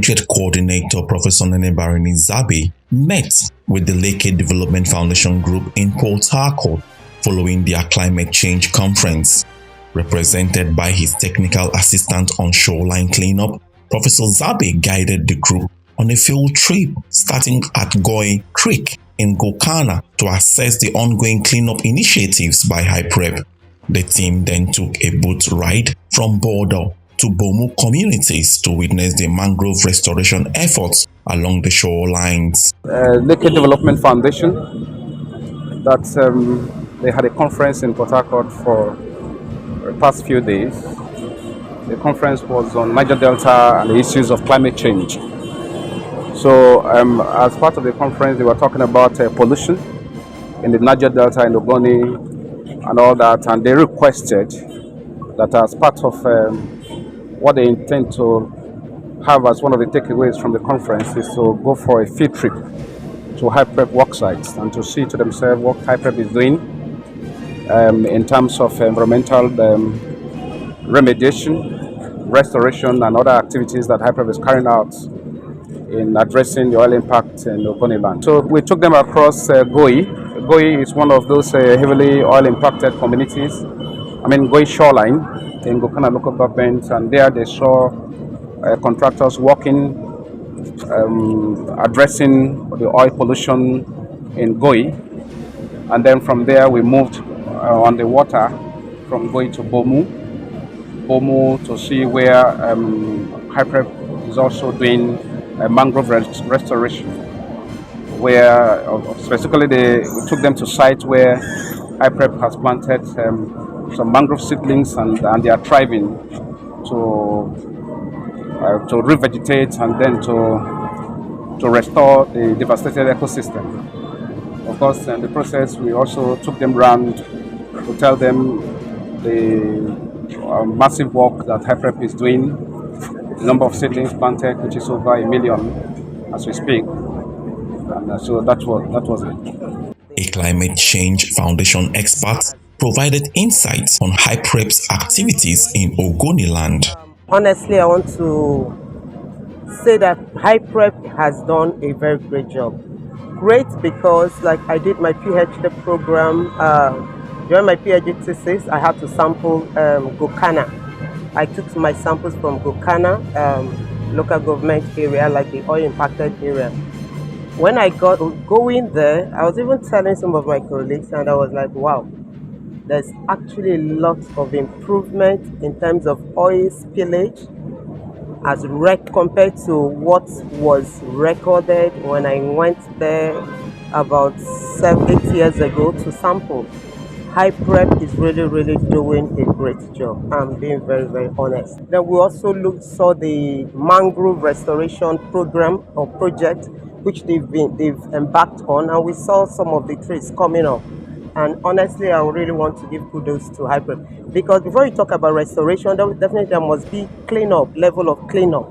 Project Coordinator Professor Nene Barini Zabe met with the Lake Development Foundation Group in Port Harcourt following their climate change conference. Represented by his technical assistant on shoreline cleanup, Professor Zabe guided the group on a field trip starting at Goi Creek in Gokana to assess the ongoing cleanup initiatives by HYPREP. The team then took a boat ride from Bordeaux to Bomu communities to witness the mangrove restoration efforts along the shorelines. Lake Development Foundation, they had a conference in Port Harcourt for the past few days. The conference was on Niger Delta and the issues of climate change. So as part of the conference, they were talking about pollution in the Niger Delta, in Ogoni, and all that, and they requested that as part of what they intend to have as one of the takeaways from the conference is to go for a field trip to HYPREP work sites and to see to themselves what HYPREP is doing in terms of environmental remediation, restoration, and other activities that HYPREP is carrying out in addressing the oil impact in Ogoni land. So we took them across Goi. Goi is one of those heavily oil impacted communities. Goi shoreline in Gokana local government, and there they saw contractors working, addressing the oil pollution in Goi. And then from there we moved on the water from Goi to Bomu to see where HYPREP is also doing mangrove restoration, where specifically we took them to sites where HYPREP has planted some mangrove seedlings, and they are thriving to revegetate and then to restore the devastated ecosystem. Of course, in the process, we also took them around to tell them the massive work that HYPREP is doing, the number of seedlings planted, which is over 1 million as we speak. And so that was it. A climate change foundation expert provided insights on HYPREP's activities in Ogoniland. Honestly, I want to say that HYPREP has done a very great job. Great because, like, I did my PhD program. During my PhD thesis, I had to sample Gokana. I took my samples from Gokana, local government area, like the oil impacted area. When I got going there, I was even telling some of my colleagues, and I was like, wow, there's actually a lot of improvement in terms of oil spillage as compared to what was recorded when I went there about 7-8 years ago to sample. HYPREP is really doing a great job. I'm being very honest. Then we also saw the mangrove restoration program or project which they've embarked on, and we saw some of the trees coming up. And honestly, I really want to give kudos to HYPREP, because before you talk about restoration, there must be level of cleanup.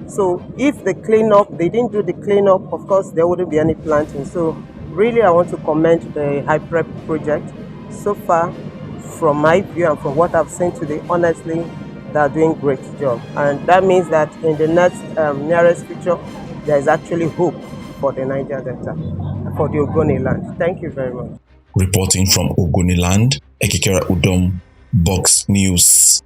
So if they didn't do the cleanup, of course there wouldn't be any planting. So really, I want to commend the HYPREP project. So far, from my view and from what I've seen today, honestly, they're doing a great job. And that means that in the next nearest future, there is actually hope for the Niger Delta, for the Ogoni land. Thank you very much. Reporting from Ogoniland, Ekikera Udom, Box News.